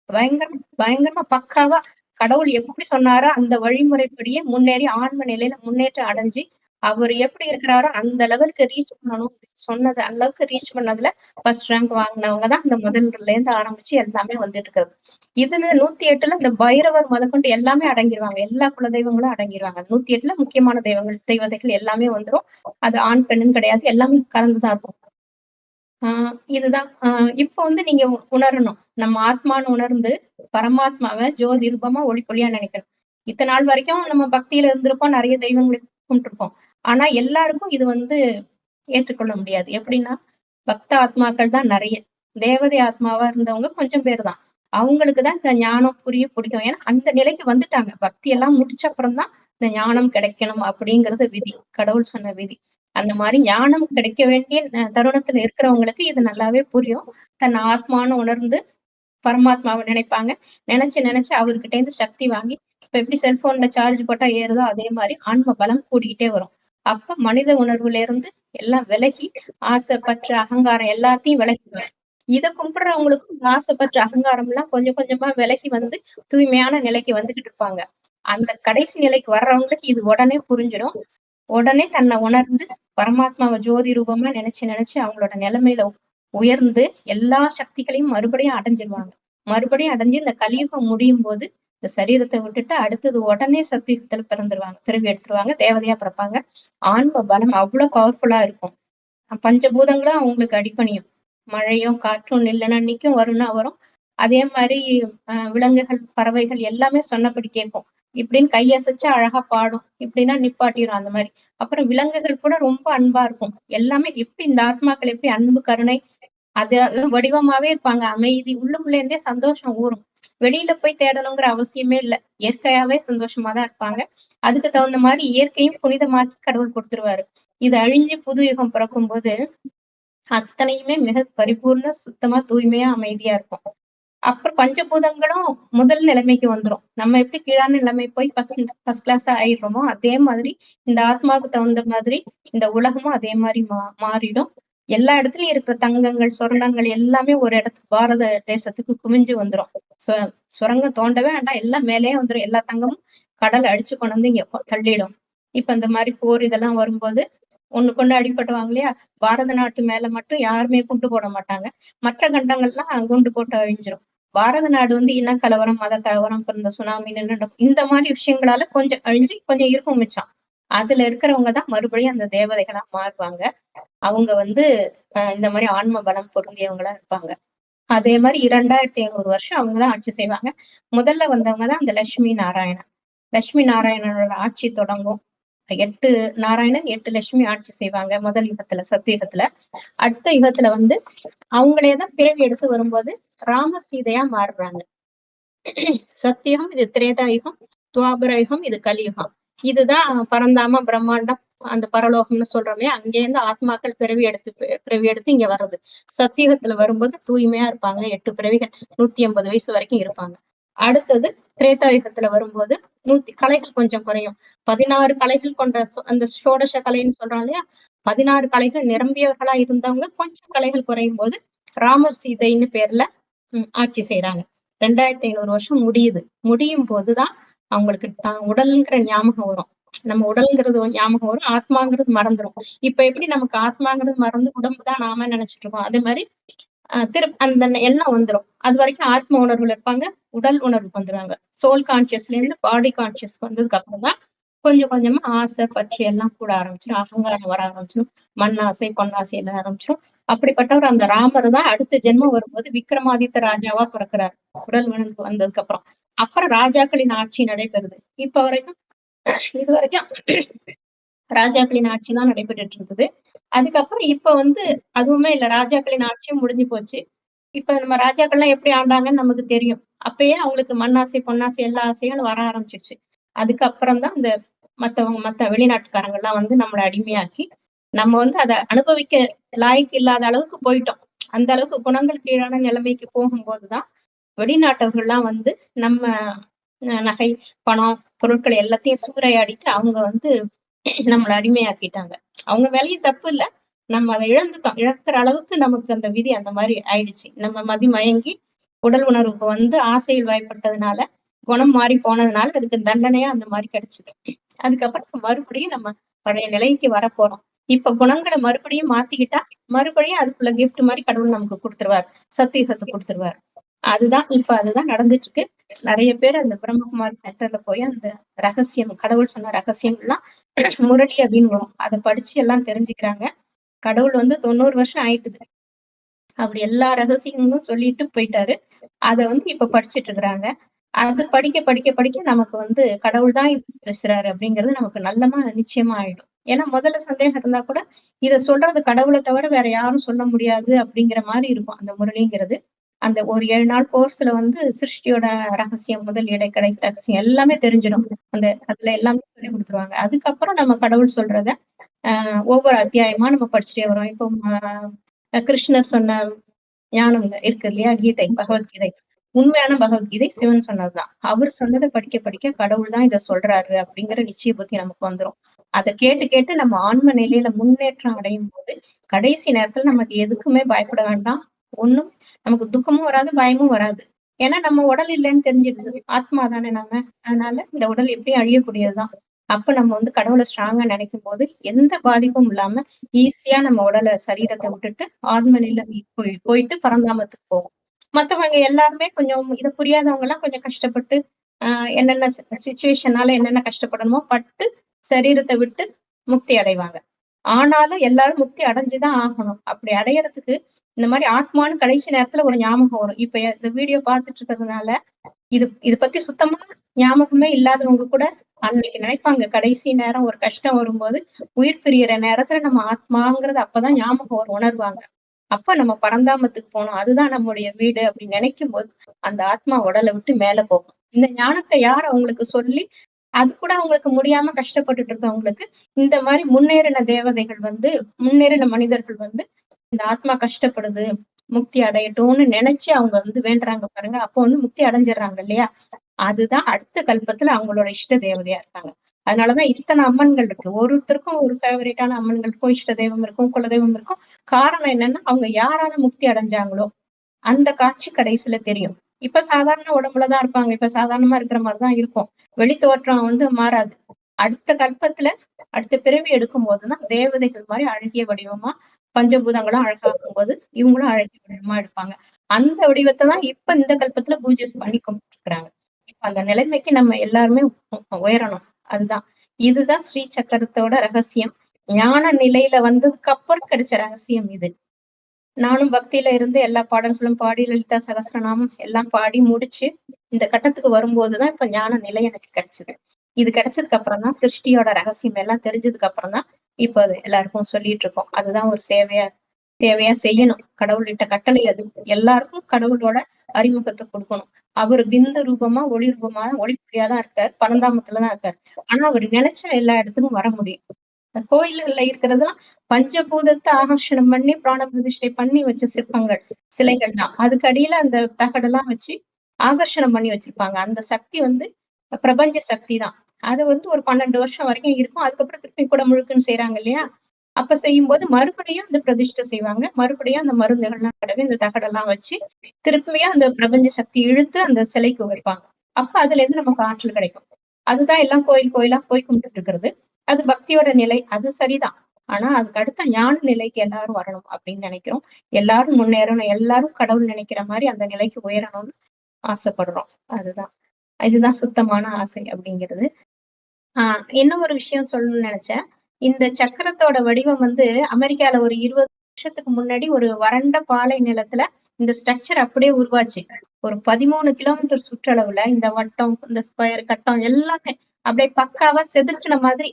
பயங்கரமா பயங்கரமா பக்காவா கடவுள் எப்படி சொன்னாரோ அந்த வழிமுறைப்படியே முன்னேறி ஆன்ம நிலையில முன்னேற்றம் அடைஞ்சு அவரு எப்படி இருக்கிறாரோ அந்த லெவலுக்கு ரீச் பண்ணணும் சொன்னது அளவுக்கு ரீச் பண்ணதுல ஃபர்ஸ்ட் ரேங்க் வாங்கினவங்க தான் இந்த முதல்ல இருந்து ஆரம்பிச்சு எல்லாமே வந்துட்டு இருக்கிறது. இதுல 108ல இந்த பைரவர் முதற்கொண்டு எல்லாமே அடங்கிருவாங்க. எல்லா குலதெய்வங்களும் அடங்கிருவாங்க. 108ல முக்கியமான தெய்வங்கள் தெய்வதைகள் எல்லாமே வந்துரும். அது ஆண் பெண்ணுன்னு கிடையாது. எல்லாமே கலந்துதான் இருக்கும். இதுதான் இப்ப வந்து நீங்க உணரணும். நம்ம ஆத்மான்னு உணர்ந்து, பரமாத்மாவ ஜோதி ரூபமா ஒளி ஒளியா நினைக்கணும். இத்தன நாள் வரைக்கும் நம்ம பக்தியில இருந்திருப்போம். நெறைய தெய்வங்கள கும்பிட்டுருப்போம். ஆனா எல்லாருக்கும் இது வந்து ஏற்றுக்கொள்ள முடியாது. எப்படின்னா, பக்த ஆத்மாக்கள் தான் நெறைய. தேவதை ஆத்மாவா இருந்தவங்க கொஞ்சம் பேர் தான். அவங்களுக்கு தான் இந்த ஞானம் புரியும், பிடிக்கும். ஏன்னா அந்த நிலைக்கு வந்துட்டாங்க. பக்தி எல்லாம் முடிச்ச அப்புறம் தான் இந்த ஞானம் கிடைக்கணும் அப்படிங்கிறது விதி. கடவுள் சொன்ன விதி. அந்த மாரி ஞானம் கிடைக்க வேண்டிய தருணத்துல இருக்கிறவங்களுக்கு இது நல்லாவே புரியும். தன் ஆத்மான்னு உணர்ந்து பரமாத்மாவ நினைப்பாங்க. நினைச்சு நினைச்சு அவர்கிட்ட இருந்து சக்தி வாங்கி இப்ப எப்படி செல்போன்ல சார்ஜ் போட்டா ஏறுதோ அதே மாரி ஆன்ம பலம் கூடிக்கிட்டே வரும். அப்ப மனித உணர்வுல இருந்து எல்லாம் விலகி ஆசை, பற்று, அகங்காரம் எல்லாத்தையும் விலகிடுவாங்க. இத கும்பிடுறவங்களுக்கும் ஆசை, பற்று, அகங்காரம் எல்லாம் கொஞ்சம் கொஞ்சமா விலகி வந்து தூய்மையான நிலைக்கு வந்துகிட்டு இருப்பாங்க. அந்த கடைசி நிலைக்கு வர்றவங்களுக்கு இது உடனே புரிஞ்சிடும். உடனே தன்னை உணர்ந்து பரமாத்மாவ ஜோதி ரூபமா நினைச்சு நினைச்சு அவங்களோட நிலைமையில உயர்ந்து எல்லா சக்திகளையும் மறுபடியும் அடைஞ்சிருவாங்க. மறுபடியும் அடைஞ்சு இந்த கலியுகம் முடியும் போது இந்த சரீரத்தை விட்டுட்டு அடுத்தது உடனே சத்தியுகத்துல பிறந்துருவாங்க. பிறவி எடுத்துருவாங்க. தேவதையா பிறப்பாங்க. ஆன்ம பலம் அவ்வளவு பவர்ஃபுல்லா இருக்கும். பஞ்சபூதங்களும் அவங்களுக்கு அடிபணியும். மழையும் காற்றும் நில்லனா நிக்கும் வரும்னா வரும். அதே மாரி விலங்குகள், பறவைகள் எல்லாமே சொன்னபடி கேட்கும். இப்படின்னு கையசைச்சு அழகா பாடும். இப்படின்னா நிப்பாட்டிரும் அந்த மாரி. அப்புறம் விலங்குகள் கூட ரொம்ப அன்பா இருக்கும். எல்லாமே எப்படி இந்த ஆத்மாக்கள் எப்படி அன்பு, கருணை அது வடிவமாவே இருப்பாங்க. அமைதி உள்ளுக்குள்ள இருந்தே சந்தோஷம் ஊறும். வெளியில போய் தேடணுங்கிற அவசியமே இல்ல. இயற்கையாவே சந்தோஷமா தான் இருப்பாங்க. அதுக்கு தகுந்த மாரி இயற்கையும் புனிதமாக்கி கடவுள் குடுத்துருவாரு. இது அழிஞ்சு புது யுகம் பிறக்கும்போது அத்தனையுமே மிக பரிபூர்ண, சுத்தமா, தூய்மையா, அமைதியா இருக்கும். அப்புறம் பஞ்சபூதங்களும் முதல் நிலைமைக்கு வந்துரும். நம்ம எப்படி கீழான நிலைமை போய் ஃபர்ஸ்ட் கிளாஸா ஆயிடுறோமோ, அதே மாதிரி இந்த ஆத்மாவுக்கு தகுந்த மாதிரி இந்த உலகமும் அதே மாரி மாறிடும். எல்லா இடத்துலயும் இருக்கிற தங்கங்கள், சுரங்கங்கள் எல்லாமே ஒரு இடத்துக்கு பாரத தேசத்துக்கு குவிஞ்சு வந்துரும். சு சுரங்கம் தோண்டவே வேண்டாம். எல்லாம் மேலயே வந்துரும். எல்லா தங்கமும் கடல் அடிச்சு கொண்டு வந்து இங்க தள்ளிடும். இப்ப இந்த மாரி போர் இதெல்லாம் வரும்போது ஒண்ணுக்கொண்ணு அடிபடுவாங்க இல்லையா? பாரத நாட்டு மேல மட்டும் யாருமே குண்டு போட மாட்டாங்க. மற்ற கண்டங்கள்லாம் குண்டு போட்டு அழிஞ்சிரும். பாரத நாடு வந்து இன கலவரம், மத கலவரம், அப்புறம் இந்த சுனாமி, நிலநடுக்கம் இந்த மாரி விஷயங்களால கொஞ்சம் அழிஞ்சு கொஞ்சம் இருக்கும் மிச்சம். அதுல இருக்கிறவங்க தான் மறுபடியும் அந்த தேவதைகளா மாறுவாங்க. அவங்க வந்து இந்த மாரி ஆன்ம பலம் பொருந்தியவங்களா இருப்பாங்க. அதே மாரி 2500 வருஷம் அவங்க தான் ஆட்சி செய்வாங்க. முதல்ல வந்தவங்க தான் அந்த லட்சுமி நாராயணன். லட்சுமி நாராயணனோட ஆட்சி தொடங்கும். 8 நாராயணன், 8 லட்சுமி ஆட்சி செய்வாங்க. முதல் யுகத்துல, சத்தியுகத்துல. அடுத்த யுகத்துல வந்து அவங்களே தான் பிறவி எடுத்து வரும்போது ராமர், சீதையா மாறுறாங்க. சத்தியுகம், இது திரேதா யுகம், துவாபர யுகம், இது கலியுகம். இதுதான் பரந்தாம, பிரம்மாண்டம், அந்த பரலோகம்னு சொல்றோமே, அங்கேருந்து ஆத்மாக்கள் பிறவி எடுத்து இங்க வர்றது. சத்தியுகத்துல வரும்போது தூய்மையா இருப்பாங்க. 8 பிறவிகள் 180 வயசு வரைக்கும் இருப்பாங்க. அடுத்தது திரேதா யுகத்துல வரும்போது கலைகள் கொஞ்சம் குறையும். 16 கலைகள் கொண்ட அந்த ஷோடச கலைன்னு சொல்றோம் இல்லையா? 16 கலைகள் நிரம்பியவர்களா இருந்தவங்க கொஞ்சம் கலைகள் குறையும் போது ராமர், சீதைன்னு பேர்ல ஆட்சி செய்யறாங்க. 2500 வருஷம் முடியுது. முடியும் போதுதான் அவங்களுக்கு தான் உடல்ங்கிற ஞாபகம் வரும். நம்ம உடல்ங்கிறது ஞாபகம் வரும். ஆத்மாங்கிறது மறந்துரும். இப்ப எப்படி நமக்கு ஆத்மாங்கிறது மறந்து உடம்பு தான் நாம நினைச்சிட்டு இருக்கோம். அதே மாதிரி அந்த எண்ணம் வந்துரும். அது வரைக்கும் ஆத்ம உணர்வுல இருப்பாங்க. உடல் உணர்வுக்கு வந்துருவாங்க. சோல் கான்சியஸ்ல இருந்து பாடி கான்சியஸ் வந்ததுக்கு அப்புறம் தான் கொஞ்சம் கொஞ்சமா ஆசை, பற்று எல்லாம் கூட ஆரம்பிச்சிரும். அகங்காரம் வர ஆரம்பிச்சிரும். மண்ணாசை, பொன்னாசை எல்லாம் ஆரம்பிச்சிரும். அப்படிப்பட்டவர் அந்த ராமர் தான் அடுத்த ஜென்மம் வரும்போது விக்ரமாதித்த ராஜாவா பிறக்கிறார். உடல் வந்ததுக்கு அப்புறம். அப்புறம் ராஜாக்களின் ஆட்சி நடைபெறுது. இப்ப வரைக்கும் இதுவரைக்கும் ராஜாக்களின் ஆட்சி தான் நடைபெற்றுட்டு இருந்தது. அதுக்கப்புறம் இப்ப வந்து அதுவுமே இல்ல. ராஜாக்களின் ஆட்சியும் முடிஞ்சு போச்சு. இப்ப நம்ம ராஜாக்கள்லாம் எப்படி ஆண்டாங்கன்னு நமக்கு தெரியும். அப்பயே அவங்களுக்கு மண்ணாசை, பொன்னாசை எல்லா ஆசைகளும் வர ஆரம்பிச்சிருச்சு. அதுக்கப்புறம் தான் இந்த மத்த வெளிநாட்டுக்காரங்க எல்லாம் வந்து நம்மள அடிமையாக்கி, நம்ம வந்து அத அனுபவிக்க லாயக்கு இல்லாத அளவுக்கு போயிட்டோம். அந்த அளவுக்கு குணங்கள் கீழான நிலைமைக்கு போகும்போதுதான் வெளிநாட்டவர்கள்லாம் வந்து நம்ம நகை, பணம், பொருட்கள் எல்லாத்தையும் சூறையாடிட்டு அவங்க வந்து நம்மள அடிமையாக்கிட்டாங்க. அவங்க மேலயும் தப்பு இல்ல. நம்ம அத இழந்துட்டோம். இழக்கிற அளவுக்கு நமக்கு அந்த விதி அந்த மாரி ஆயிடுச்சு. நம்ம மதிமயங்கி உடல் உணர்வுக்கு வந்து ஆசையில் வயப்பட்டதுனால, குணம் மாறி போனதுனால அதுக்கு தண்டனையா அந்த மாரி கிடைச்சது. அதுக்கப்புறம் மறுபடியும் நம்ம பழைய நிலைக்கு வரப்போறோம். இப்ப குணங்கள மறுபடியும் மாத்திக்கிட்டா, மறுபடியும் அதுக்குள்ள கிஃப்ட் மாரி கடவுள் நமக்கு குடுத்துருவார். சத்தியுகத்த குடுத்துருவார். அதுதான் நடந்துட்டு இருக்கு. நெறைய பேர் அந்த பிரம்மகுமாரி சென்டர்ல போய் அந்த ரகசியம், கடவுள் சொன்ன ரகசியம்லாம் முரளி அப்படின்னு வரும். அத படிச்சு எல்லாம் தெரிஞ்சுக்கிறாங்க. கடவுள் வந்து 90 வருஷம் ஆயிட்டுது. அவரு எல்லா ரகசியங்களும் சொல்லிட்டு போயிட்டாரு. அத வந்து இப்ப படிச்சுட்டு இருக்கிறாங்க. அது படிக்க நமக்கு வந்து கடவுள் தான் இது பேசுறாரு அப்படிங்கிறது நமக்கு நல்லமா நிச்சயமா ஆயிடும். ஏன்னா முதல்ல சந்தேகம் இருந்தா கூட, இத சொல்றது கடவுள தவிர வேற யாரும் சொல்ல முடியாது அப்படிங்கிற மாரி இருக்கும் அந்த முரளிங்கிறது. அந்த ஒரு 7 நாள் கோர்ஸ்ல வந்து சிருஷ்டியோட ரகசியம் முதல் இடை கடைசி ரகசியம் எல்லாமே தெரிஞ்சிடும். அதுல எல்லாமே சொல்லிக் குடுத்துருவாங்க. அதுக்கப்புறம் நம்ம கடவுள் சொல்றத ஒவ்வொரு அத்தியாயமா நம்ம படிச்சுட்டே வரோம். இப்போ கிருஷ்ணர் சொன்ன ஞானம் இருக்கு இல்லையா? கீதை, பகவத்கீதை. உண்மையான பகவத்கீதை சிவன் சொன்னதுதான். அவர் சொன்னத படிக்க கடவுள் தான் இத சொல்றாரு அப்படிங்கிற நிச்சய புத்தி நமக்கு வந்துரும். அத கேட்டு நம்ம ஆன்ம நிலையில முன்னேற்றம் அடையும்போது, கடைசி நேரத்துல நமக்கு எதுக்குமே பயப்பட வேண்டாம். ஒண்ணும் நமக்கு துக்கமும் வராது, பயமும் வராது. ஏன்னா நம்ம உடல் இல்லைன்னு தெரிஞ்சிடுது. ஆத்மா தானே நாம. அதனால இந்த உடல் எப்படியும் அழியக்கூடியதுதான். அப்ப நம்ம வந்து கடவுள ஸ்ட்ராங்கா நினைக்கும்போது, எந்த பாதிப்பும் இல்லாம ஈஸியா நம்ம சரீரத்த விட்டுட்டு ஆத்ம நிலை போயிட்டு பரந்தாமத்துக்கு போவோம். மத்தவங்க எல்லாருமே கொஞ்சம் இத புரியாதவங்க எல்லாம் கொஞ்சம் கஷ்டப்பட்டு, அ என்னென்ன சிச்சுவேஷனால என்னென்ன கஷ்டப்படணுமோ பட்டு சரீரத்த விட்டு முக்தி அடைவாங்க. ஆனாலும் எல்லாரும் முக்தி அடைஞ்சுதான் ஆகணும். அப்படி அடையறதுக்கு இந்த மாரி ஆத்மான்னு கடைசி நேரத்துல ஒரு ஞாபகம் வரும். இப்ப இந்த வீடியோ பார்த்துட்டு இருக்கிறதுனால இது பத்தி சுத்தமா ஞாபகமே இல்லாதவங்க கூட அன்னைக்கு நினைப்பாங்க. கடைசி நேரம் ஒரு கஷ்டம் வரும்போது, உயிர் பிரியற நேரத்துல நம்ம ஆத்மாங்கிறது அப்பதான் ஞாபகம் வரும், உணர்வாங்க. அப்ப நம்ம பரந்தாமத்துக்கு போணும். அதுதான் நம்முடைய வீடு அப்படின்னு நினைக்கும்போது, அந்த ஆத்மா உடல விட்டு மேல போகும். இந்த ஞானத்த யார் அவங்களுக்கு சொல்லி, அது கூட அவங்களுக்கு முடியாம கஷ்டப்பட்டுட்டு இருக்கவங்களுக்கு, இந்த மாரி முன்னேறின தேவதைகள் வந்து, முன்னேறின மனிதர்கள் வந்து, இந்த ஆத்மா கஷ்டப்படுது, முக்தி அடையட்டும்னு நினைச்சு அவங்க வந்து வேண்டுறாங்க பாருங்க. அப்போ வந்து முக்தி அடைஞ்சிடுறாங்க இல்லையா? அதுதான் அடுத்த கல்பத்துல அவங்களோட இஷ்ட தேவதையா இருக்காங்க. அதனாலதான் இத்தனை அம்மன்கள் இருக்கு. ஒருத்தருக்கும் ஒரு ஃபேவரட்டான அம்மன்கள் இருக்கும், இஷ்ட தெய்வம் இருக்கும், குலதெய்வம் இருக்கும். காரணம் என்னன்னா, அவங்க யாரால முக்தி அடைஞ்சாங்களோ, அந்த காட்சி கடைசியில தெரியும். இப்ப சாதாரண உடம்புலதான் இருப்பாங்க. இப்ப சாதாரணமா இருக்கிற மாரிதான் இருக்கும். வெளி தோற்றம் வந்து மாறாது. அடுத்த கல்பத்துல, அடுத்த பிறவி எடுக்கும் போதுதான் தேவதைகள் மாரி அழகிய வடிவமா, பஞ்சபூதங்களும் அழகாக்கும்போது, இவங்களும் அழகிய வடிவமா எடுப்பாங்க. அந்த வடிவத்த தான் இப்ப இந்த கல்பத்துல பூஜை பண்ணி கும்பிட்டுருக்காங்க. இப்ப அந்த நிலைமைக்கு நம்ம எல்லாருமே உயரணும். அதுதான். இதுதான் ஸ்ரீ சக்கரத்தோட ரகசியம். ஞான நிலையில வந்ததுக்கு அப்புறம் கிடைச்ச ரகசியம் இது. நானும் பக்தியில இருந்து எல்லா பாடல்களும் பாடி, லலிதா சகஸ்ரநாமம் எல்லாம் பாடி முடிச்சு, இந்த கட்டத்துக்கு வரும்போதுதான் இப்ப ஞான நிலை எனக்கு கிடைச்சது. இது கிடைச்சதுக்கு அப்புறம் தான் சிருஷ்டியோட ரகசியம் எல்லாம் தெரிஞ்சதுக்கு அப்புறம் தான், இப்ப அது எல்லாருக்கும் சொல்லிட்டு இருக்கோம். அதுதான் ஒரு சேவையா தேவையா செய்யணும். கடவுளிட்ட கட்டளை அது. எல்லாருக்கும் கடவுளோட அறிமுகத்த குடுக்கணும். அவரு பிந்த ரூபமா, ஒளி ரூபமா, ஒளிப்புள்ளியா தான் இருக்காரு. பரந்தாமத்துல தான் இருக்காரு. ஆனா அவரு நினைச்சா எல்லா இடத்துக்கும் வர முடியும். கோயில்கள்ல இருக்கிறதெல்லாம் பஞ்சபூதத்தை ஆகர்ஷணம் பண்ணி பிராண பிரதிஷ்டை பண்ணி வச்ச சிற்பங்கள், சிலைகள் தான். அதுக்கு அடியில அந்த தகடெல்லாம் வச்சு ஆகர்ஷணம் பண்ணி வச்சிருப்பாங்க. அந்த சக்தி வந்து பிரபஞ்ச சக்தி தான். அது வந்து ஒரு 12 வருஷம் வரைக்கும் இருக்கும். அதுக்கப்புறம் திருப்பி குடமுழுக்குன்னு செய்றாங்க இல்லையா? அப்ப செய்யும்போது மறுபடியும் இந்த பிரதிஷ்டை செய்வாங்க. மறுபடியும் அந்த மருந்துகள்லாம் தடவி இந்த தகடெல்லாம் வச்சு, திருப்பியும் அந்த பிரபஞ்ச சக்தி இழுத்து அந்த சிலைக்கு வைப்பாங்க. அப்ப அதுல இருந்து நமக்கு ஆற்றல் கிடைக்கும். அதுதான் எல்லாம் கோயில் கோயிலா போய் கும்பிட்டுட்டு இருக்கிறது. அது பக்தியோட நிலை. அது சரிதான். ஆனா அதுக்கு அடுத்த ஞான நிலைக்கு எல்லாரும் வரணும் அப்படின்னு நினைக்கிறோம். எல்லாரும் முன்னேறணும். எல்லாரும் கடவுள் நினைக்கிற மாரி அந்த நிலைக்கு உயரணும்னு ஆசைப்படுறோம். அதுதான். இதுதான் சுத்தமான ஆசை அப்படிங்கிறது. ஆ இன்னும் ஒரு விஷயம் சொல்லணும்னு நெனச்சேன். இந்த சக்கரத்தோட வடிவம் வந்து அமெரிக்கால ஒரு 20 வருஷத்துக்கு முன்னாடி ஒரு வறண்ட பாலை நிலத்துல இந்த ஸ்ட்ரக்சர் அப்படியே உருவாச்சு. ஒரு 13 கிலோமீட்டர் சுற்றளவுல இந்த வட்டம், இந்த ஸ்கொயர், கட்டம் எல்லாமே அப்படியே பக்காவா செதுக்குன மாதிரி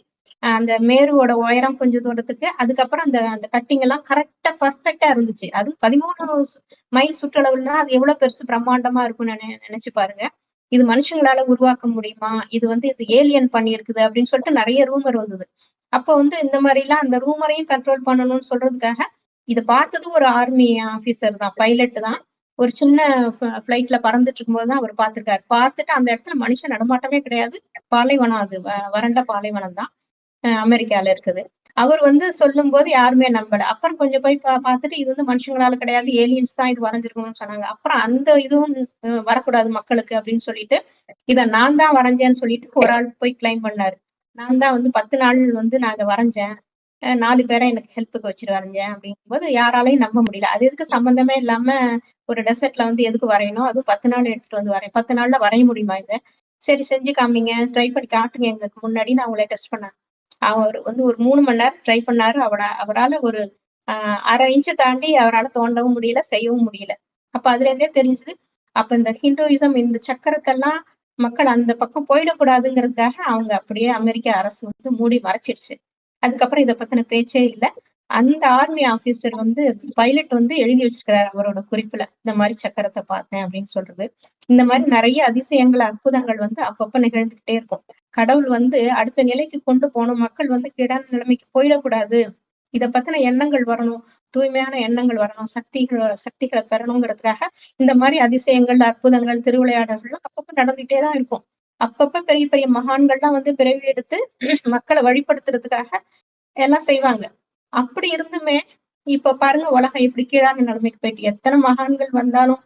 அந்த மேருவோட உயரம் கொஞ்சம் தூரத்துக்கு, அதுக்கப்புறம் அந்த அந்த கட்டிங் எல்லாம் கரெக்ட்டா பெர்ஃபெக்ட்டா இருந்துச்சு. அதுவும் 13 மைல் சுற்றளவுலன்னா அது எவ்வளவு பெருசு பிரம்மாண்டமா இருக்கும்னு நெனச்சு பாருங்க. இது மனுஷங்களால உருவாக்க முடியுமா? இது வந்து இது ஏலியன் பண்ணியிருக்குது அப்படின்னு சொல்லிட்டு நெறைய ரூமர் வந்தது. அப்போ வந்து இந்த மாரிலாம் அந்த ரூமரையும் கண்ட்ரோல் பண்ணணும்னு சொல்றதுக்காக, இத பார்த்தது ஒரு ஆர்மி ஆபிசர் தான். பைலட் தான். ஒரு சின்ன ஃப்ளைட்ல பறந்துட்டு இருக்கும்போது தான் அவரு பார்த்திருக்காரு. பார்த்துட்டு அந்த இடத்துல மனுஷ நடமாட்டமே கிடையாது. பாலைவனம் அது. வறண்ட பாலைவனம் தான். அமெரிக்கால இருக்குது. அவர் வந்து சொல்லும்போது யாருமே நம்பல. அப்புறம் கொஞ்சம் போய் பார்த்துட்டு இது வந்து மனுஷங்களால கிடையாது. ஏலியன்ஸ் தான் இது வரைஞ்சிருக்கணும்னு சொன்னாங்க. அப்புறம் அந்த இதுவும் வரக்கூடாது மக்களுக்கு அப்படின்னு சொல்லிட்டு, இத நான் தான் வரைஞ்சேன்னு சொல்லிட்டு ஒரு ஆள் போய் கிளைம் பண்ணாரு. நான் தான் வந்து 10 நாள் வந்து நான் இத வரைஞ்சேன். 4 பேர எனக்கு ஹெல்ப்க்கு வச்சுட்டு வரைஞ்சேன் அப்படிங்கும்போது யாராலயும் நம்ப முடியல. அது எதுக்கு சம்மந்தமே இல்லாம ஒரு டெசர்ட்ல வந்து எதுக்கு வரையணும்? அதுவும் 10 நாள் எடுத்துட்டு வந்து 10 நாள்ல வரைய முடியுமா இத? சரி செஞ்சு காமிங்க. ட்ரை பண்ணி காட்டுங்க எங்களுக்கு முன்னாடின்னு அவங்கள டெஸ்ட் பண்ணாங்க. அவரு வந்து ஒரு 3 மணி நேரம் ட்ரை பண்ணாரு. அவரால ஒரு அ 1/2 இன்ச் தாண்டி அவரால தோண்டவும் முடியல, செய்யவும் முடியல. அப்ப அதுலேருந்தே தெரிஞ்சுது. அப்ப இந்த ஹிந்துயிசம் இந்த சக்கரத்தெல்லாம் மக்கள் அந்த பக்கம் போயிடக்கூடாதுங்கிறதுக்காக அவங்க அப்படியே அமெரிக்க அரசு வந்து மூடி மறைச்சிடுச்சு. அதுக்கப்புறம் இத பத்தின பேச்சே இல்ல. அந்த ஆர்மி ஆபீசர் வந்து பைலட் வந்து எழுதி வச்சிருக்கிறாரு அவரோட குறிப்புல. இந்த மாரி சக்கரத்த பார்த்தேன் அப்படின்னு சொல்றது. இந்த மாரி நெறைய அதிசயங்கள், அற்புதங்கள் வந்து அப்பப்ப நிகழ்ந்துகிட்டே இருக்கும். கடவுள் வந்து அடுத்த நிலைக்கு கொண்டு போணும். மக்கள் வந்து கீழான நிலைமைக்கு போயிடக்கூடாது. இத பத்தின எண்ணங்கள் வரணும். தூய்மையான எண்ணங்கள் வரணும். சக்திகள பெறணுங்கிறதுக்காக, இந்த மாரி அதிசயங்கள், அற்புதங்கள், திருவிளையாடல்கள்லாம் அப்பப்ப நடந்துட்டே தான் இருக்கும். அப்பப்ப பெரிய பெரிய மகான்கள்லாம் வந்து பிறவி எடுத்து மக்கள வழிபடுத்துறதுக்காக எல்லாம் செய்வாங்க. அப்படி இருந்துமே, இப்ப பாருங்க உலகம் எப்படி கீழான நிலைமைக்கு போயிட்டு. எத்தன மகான்கள் வந்தாலும்,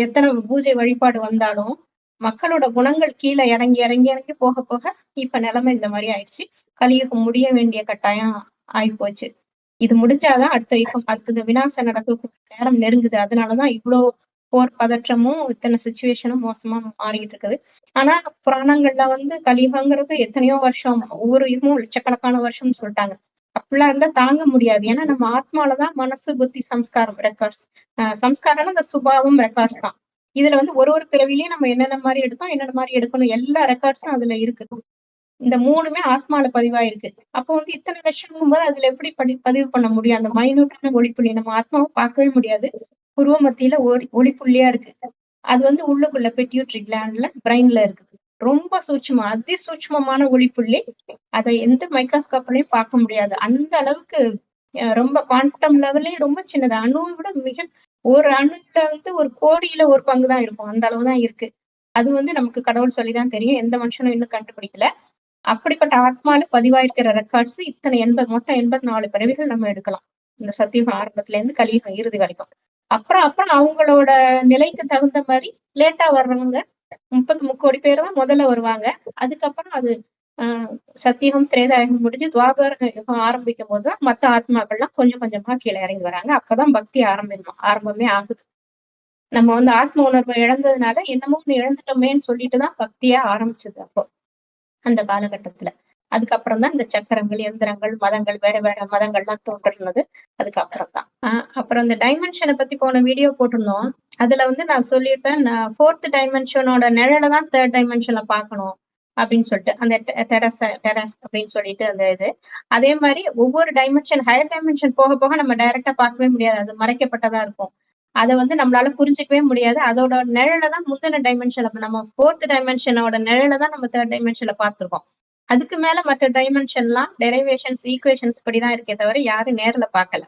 எத்தன பூஜை வழிபாடு வந்தாலும், மக்களோட குணங்கள் கீழ இறங்கி, இறங்கி, இறங்கி போக, போக இப்ப நிலைமை இந்த மாரி ஆயிடுச்சு. கலியுகம் முடிய வேண்டிய கட்டாயம் ஆயிப்போச்சு. இது முடிஞ்சாதான் அடுத்த யுகம். அடுத்தது விநாசம் நடக்கக்கூடிய நேரம் நெருங்குது. அதனாலதான் இவ்ளோ போர் பதற்றமும், இத்தன சிச்சுவேஷனும் மோசமா மாறிட்டு இருக்குது. ஆனா புராணங்கள்ல வந்து கலியுகங்கிறது எத்தனையோ வருஷம், ஒவ்வொரு யுகமும் லட்சக்கணக்கான வருஷம்னு சொல்ட்டாங்க. அப்படிலாம் இருந்தா தாங்க முடியாது. ஏன்னா நம்ம ஆத்மால தான் மனசு, புத்தி, சம்ஸ்காரம் ரெக்கார்ட்ஸ். சம்ஸ்காரம்னா அந்த சுபாவம் ரெக்கார்ட்ஸ் தான். இதுல வந்து ஒரு ஒரு பிறவிலயும் நம்ம என்னென்ன மாரி எடுத்தோம், என்னென்ன மாரி எடுக்கணும் எல்லா ரெக்கார்ட்ஸும் அதுல இருக்கு. இந்த 3மே ஆத்மால பதிவாயிருக்கு. அப்போ வந்து இத்தன வருஷங்கும்போது அதுல எப்படி பதிவு பண்ண முடியும்? அந்த மைன்யூட்டான ஒளிப்புள்ளி நம்ம ஆத்மாவ பார்க்கவே முடியாது. புருவ மத்தியில ஒளிப்புள்ளியா இருக்கு. அது வந்து உள்ளுக்குள்ள பிட்யூட்டரி கிளாண்ட்ல பிரெயின்ல இருக்குது. ரொம்ப சூட்சுமம். அதி சூட்சுமமான ஒளிப்புள்ளி. அத எந்த மைக்ரோஸ்கோப்லயும் பார்க்க முடியாது. அந்த அளவுக்கு ரொம்ப குவாண்டம் லெவல்லயே ரொம்ப சின்னது. அணுவ விட ஒரு அணுல வந்து ஒரு கோடியில ஒரு பங்கு தான் இருக்கும். அந்த அளவு தான் இருக்கு. அது வந்து நமக்கு கடவுள் சொல்லி தான் தெரியும். எந்த மனுஷனும் இன்னும் கண்டுபிடிக்கல. அப்படிப்பட்ட ஆத்மால பதிவாயிருக்கிற ரெக்கார்ட்ஸ் இத்தனை 80 மொத்தம் 84 பிறவிகள் நம்ம எடுக்கலாம். இந்த சத்தியுகம் ஆரம்பத்துல இருந்து கலியுகம் இறுதி வரைக்கும். அப்புறம் அப்புறம் அவங்களோட நிலைக்கு தகுந்த மாரி லேட்டா வர்றவங்க 33,00,00,000 பேர் தான் முதல்ல வருவாங்க. அதுக்கப்புறம் அது அ சத்தியுகம், திரேதாயுகம் முடிஞ்சு துவாபர யுகம் ஆரம்பிக்கும்போது தான் மத்த ஆத்மாக்கள்லாம் கொஞ்சம் கொஞ்சமா கீழ இறங்கி வராங்க. அப்பதான் பக்தி ஆரம்பமே ஆகுது. நம்ம வந்து ஆத்ம உணர்வ இழந்ததுனால என்னமோ ஒண்ணு இழந்துட்டோமேன்னு சொல்லிட்டு தான் பக்தியே ஆரம்பிச்சது அப்போ. அந்த காலகட்டத்துல. அதுக்கப்புறம் தான் இந்த சக்கரங்கள், எந்திரங்கள், மதங்கள் வேற வேற மதங்கள்லாம் தோன்றுனது. அதுக்கப்புறம் தான். அப்புறம் இந்த டைமென்ஷன பத்தி போன வீடியோ போட்டிருந்தோம். அதுல வந்து நான் சொல்லியிருப்பேன். நான் 4த் டைமென்ஷனோட நிழல தான் 3 டைமென்ஷன்ல பார்க்கணும். அப்படின்னு சொல்லிட்டு. அந்த டெரஸ் அப்படின்னு சொல்லிட்டு அந்த இது. அதே மாரி ஒவ்வொரு ஹையர் டைமென்ஷன் போக போக நம்ம டைரக்ட்டா பார்க்கவே முடியாது. அது மறைக்கப்பட்டதா இருக்கும். அத வந்து நம்மளால புரிஞ்சுக்கவே முடியாது. அதோட நிழல தான் முந்தின டைமென்ஷன்ல நம்ம 4த் டைமென்ஷனோட நிழல தான் நம்ம 3 டைமென்ஷன்ல பார்த்திருக்கோம். அதுக்கு மேல மற்ற டைமென்ஷன்லாம் டெரிவேஷன்ஸ், ஈக்குவேஷன்ஸ் படிதான் இருக்கே தவிர யாரும் நேர்ல பார்க்கல.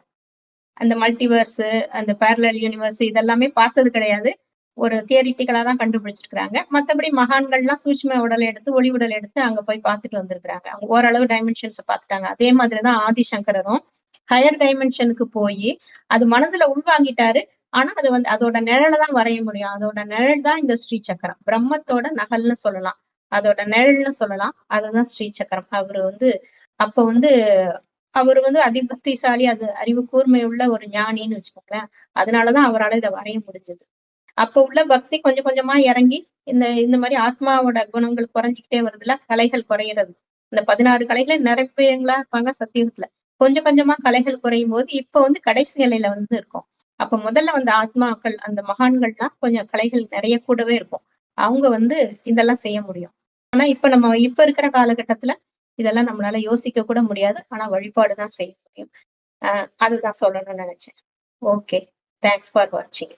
அந்த மல்டிவர்ஸ், அந்த பேரலல் யூனிவர்ஸ் இதெல்லாமே பார்த்தது கிடையாது. ஒரு தியரிட்டிக்கலா தான் கண்டுபிடிச்சிருக்காங்க. மத்தபடி மகான்கள்லாம் சூட்சும உடல் எடுத்து, ஒளி உடல் எடுத்து அங்க போய் பார்த்துட்டு வந்திருக்காங்க. அவங்க ஓரளவு டைமென்ஷன்ஸ பார்த்துட்டாங்க. அதே மாதிரி தான் ஆதிசங்கரரும் ஹையர் டைமென்ஷனுக்கு போயி, அது மனதுல உள்வாங்கிட்டாரு. ஆனா அது வந்து அதோட நிழல தான் வரைய முடியும். அதோட நிழல் தான் இந்த ஸ்ரீ சக்கரம். பிரம்மத்தோட நகல்னு சொல்லலாம். அதோட நிழல்னு சொல்லலாம். அதுதான் ஸ்ரீ சக்கரம். அப்ப வந்து அவரு வந்து அதிபுத்திசாலி, அது அறிவு கூர்மை உள்ள ஒரு ஞானின்னு வச்சுக்கோங்களேன். அதனாலதான் அவரால இத வரைய முடிஞ்சது. அப்ப உள்ள பக்தி கொஞ்சம் கொஞ்சமா இறங்கி, இந்த இந்த மாரி ஆத்மாவோட குணங்கள் குறைஞ்சுக்கிட்டே வருதுல்ல, கலைகள் குறையிறது. இந்த 16 கலைகள் நிரம்பியவங்களா இருப்பாங்க சத்தியுகத்துல. கொஞ்சம் கொஞ்சமா கலைகள் குறையும்போது, இப்ப வந்து கடைசி நிலையில வந்து இருக்கோம். அப்ப முதல்ல வந்த ஆத்மாக்கள், அந்த மகான்கள்லாம் கொஞ்சம் கலைகள் நெறைய கூடவே இருக்கும். அவங்க வந்து இதெல்லாம் செய்ய முடியும். ஆனா இப்ப இருக்கிற காலகட்டத்துல, இதெல்லாம் நம்மளால யோசிக்க கூட முடியாது. ஆனா வழிபாடு தான் செய்ய முடியும். அ அதுதான் சொல்லணும்னு நெனச்சேன். ஓகே. தேங்க்ஸ் ஃபார் வாட்சிங்.